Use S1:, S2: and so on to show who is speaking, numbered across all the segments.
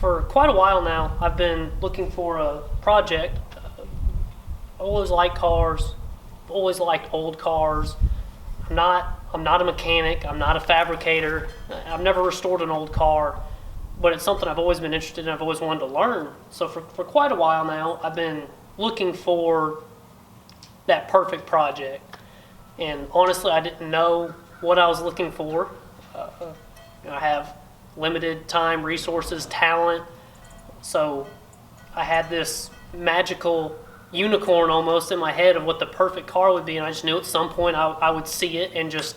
S1: For quite a while now, I've been looking for a project. I always liked cars, always liked old cars. I'm not a mechanic. I'm not a fabricator. I've never restored an old car, but it's something I've always been interested in. I've always wanted to learn. So for quite a while now, I've been looking for that perfect project. And honestly, I didn't know what I was looking for. I have limited time, resources, talent. So I had this magical unicorn almost in my head of what the perfect car would be, and I just knew at some point I would see it and just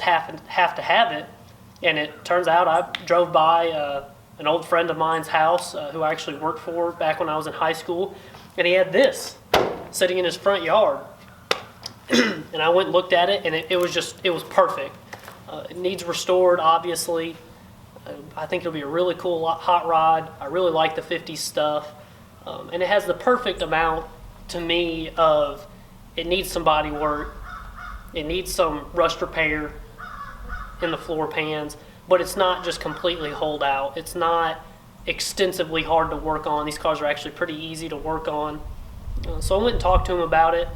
S1: have to have it. And it turns out I drove by an old friend of mine's house who I actually worked for back when I was in high school, and he had this sitting in his front yard. And I went and looked at it, and it was perfect. It needs restored, obviously. I think it'll be a really cool hot rod. I really like the 50s stuff. And it has the perfect amount, to me, of it needs some body work. It needs some rust repair in the floor pans, but it's not just completely holed out. It's not extensively hard to work on. These cars are actually pretty easy to work on. So I went and talked to him about it.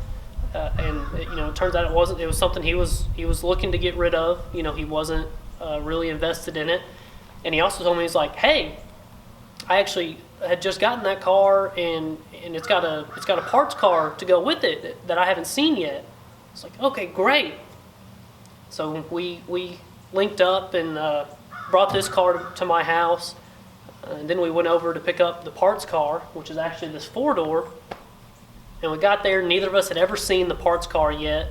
S1: And it turns out it was something he was looking to get rid of. He wasn't really invested in it. And he also told me, he's like, hey, I actually had just gotten that car, and it's got a parts car to go with it that I haven't seen yet. It's like, okay, great. So we linked up and brought this car to my house, and then we went over to pick up the parts car, which is actually this 4-door. And we got there, neither of us had ever seen the parts car yet,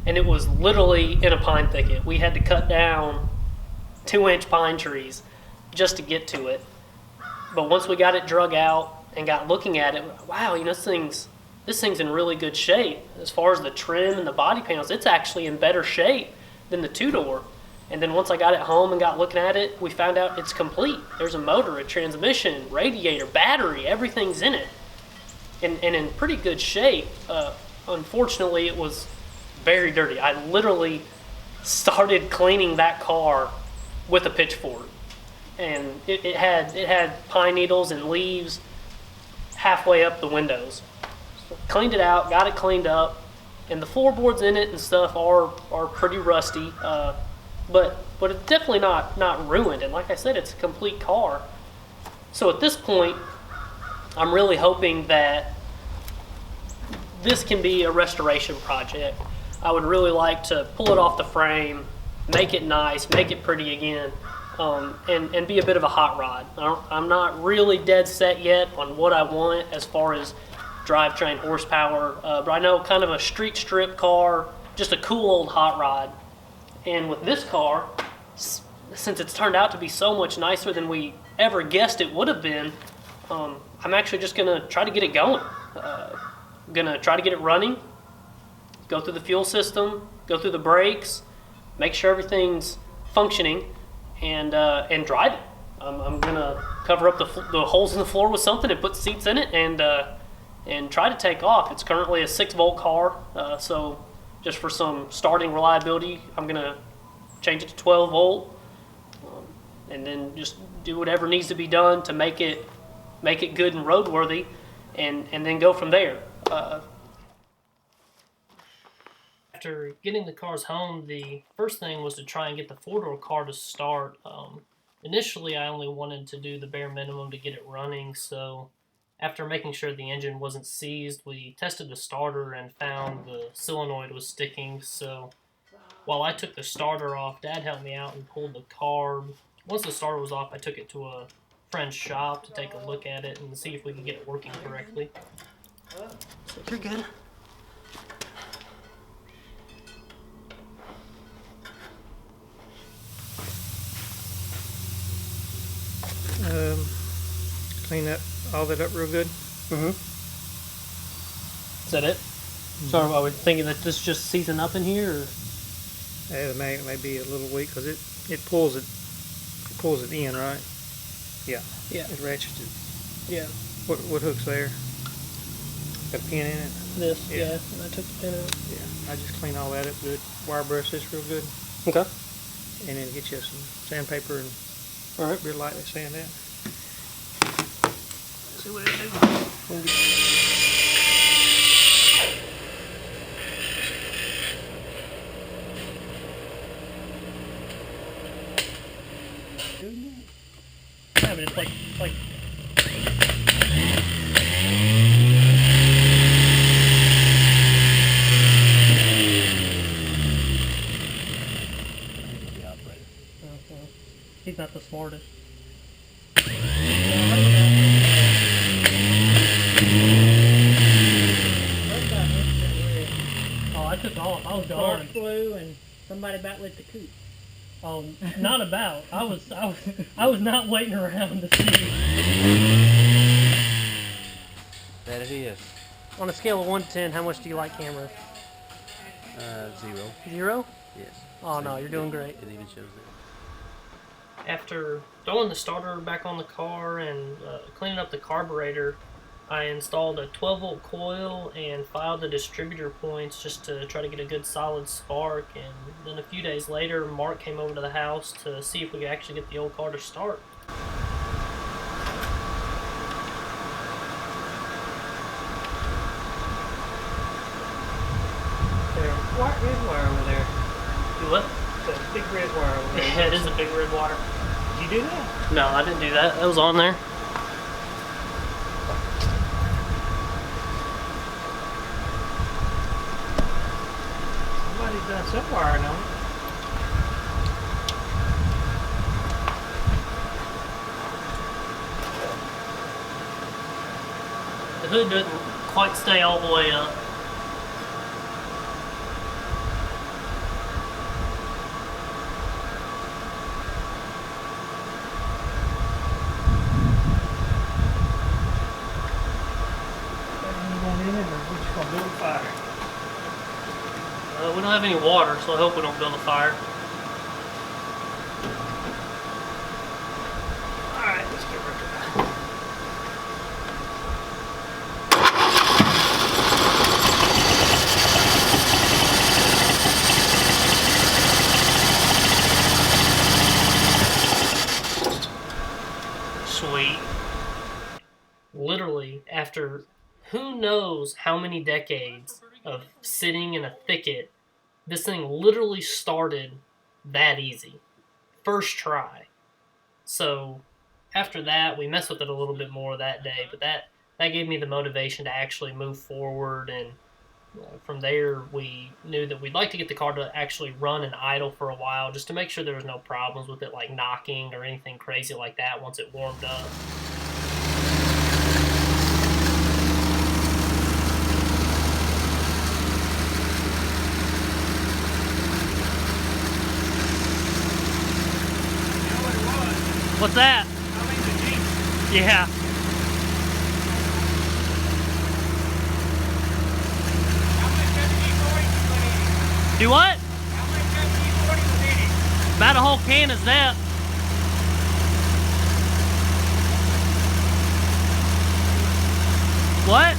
S1: and it was literally in a pine thicket. We had to cut down 2-inch pine trees just to get to it. But once we got it drug out and got looking at it, wow, this thing's in really good shape. As far as the trim and the body panels, it's actually in better shape than the 2-door. And then once I got it home and got looking at it, we found out it's complete. There's a motor, a transmission, radiator, battery, everything's in it. And in pretty good shape. Unfortunately, it was very dirty. I literally started cleaning that car with a pitchfork, and it had pine needles and leaves halfway up the windows. So cleaned it out, got it cleaned up, and the floorboards in it and stuff are pretty rusty, but it's definitely not ruined. And like I said, it's a complete car. So at this point, I'm really hoping that this can be a restoration project. I would really like to pull it off the frame, make it nice, make it pretty again, and be a bit of a hot rod. I'm not really dead set yet on what I want as far as drivetrain horsepower, but I know kind of a street strip car, just a cool old hot rod. And with this car, since it's turned out to be so much nicer than we ever guessed it would have been, I'm actually just going to try to get it going. I'm going to try to get it running, go through the fuel system, go through the brakes, make sure everything's functioning, and drive it. I'm going to cover up the holes in the floor with something and put seats in it and try to take off. It's currently a 6-volt car, so just for some starting reliability, I'm going to change it to 12 volt, and then just do whatever needs to be done to make it good and roadworthy, and then go from there. After getting the cars home, the first thing was to try and get the 4-door car to start. Initially, I only wanted to do the bare minimum to get it running, so after making sure the engine wasn't seized, we tested the starter and found the solenoid was sticking. So while I took the starter off, Dad helped me out and pulled the carb. Once the starter was off, I took it to a friend's shop to take a look at it and see if we could get it working correctly. So you're good.
S2: Clean all that up real good.
S1: Mm-hmm. Is that it? So are we thinking that this just season up in here? Or?
S2: It may be a little weak because it pulls it in, right? Yeah.
S1: Yeah.
S2: It ratchets it.
S1: Yeah.
S2: What hook's there? Got a pin in it?
S1: This, yeah. And I took the pin out.
S2: Yeah. I just clean all that up good. Wire brush this real good.
S1: Okay.
S2: And then get you some sandpaper and
S1: all right,
S2: real lightly sand that.
S1: See what it do. Yeah, but it's like. He's not the smartest. Oh, I took off. I was
S3: Spark
S1: gone.
S3: flew and somebody about lit the coop.
S1: Oh, not about. I was not waiting around to see.
S4: That it is.
S1: On a scale of 1 to 10, how much do you like cameras?
S4: 0.
S1: 0?
S4: Yes.
S1: Oh no, you're doing great.
S4: It even shows that.
S1: After throwing the starter back on the car and cleaning up the carburetor, I installed a 12-volt coil and filed the distributor points just to try to get a good solid spark. And then a few days later, Mark came over to the house to see if we could actually get the old car to start.
S2: What is wire over there?
S1: Do what?
S2: That big red wire over there.
S1: Yeah, it is a big red wire.
S2: Did you do that?
S1: No, I didn't do that. That was on there.
S2: Somebody's done some wiring on it.
S1: The hood doesn't quite stay all the way up. We don't have any water, so I hope we don't build a fire. Alright, let's get rid of that. Sweet. Literally, after who knows how many decades of sitting in a thicket, this thing literally started that easy. First try. So after that, we messed with it a little bit more that day, but that gave me the motivation to actually move forward. And from there, we knew that we'd like to get the car to actually run and idle for a while, just to make sure there was no problems with it, like knocking or anything crazy like that once it warmed up. What's that? Yeah. Do what? About a whole can is that. What?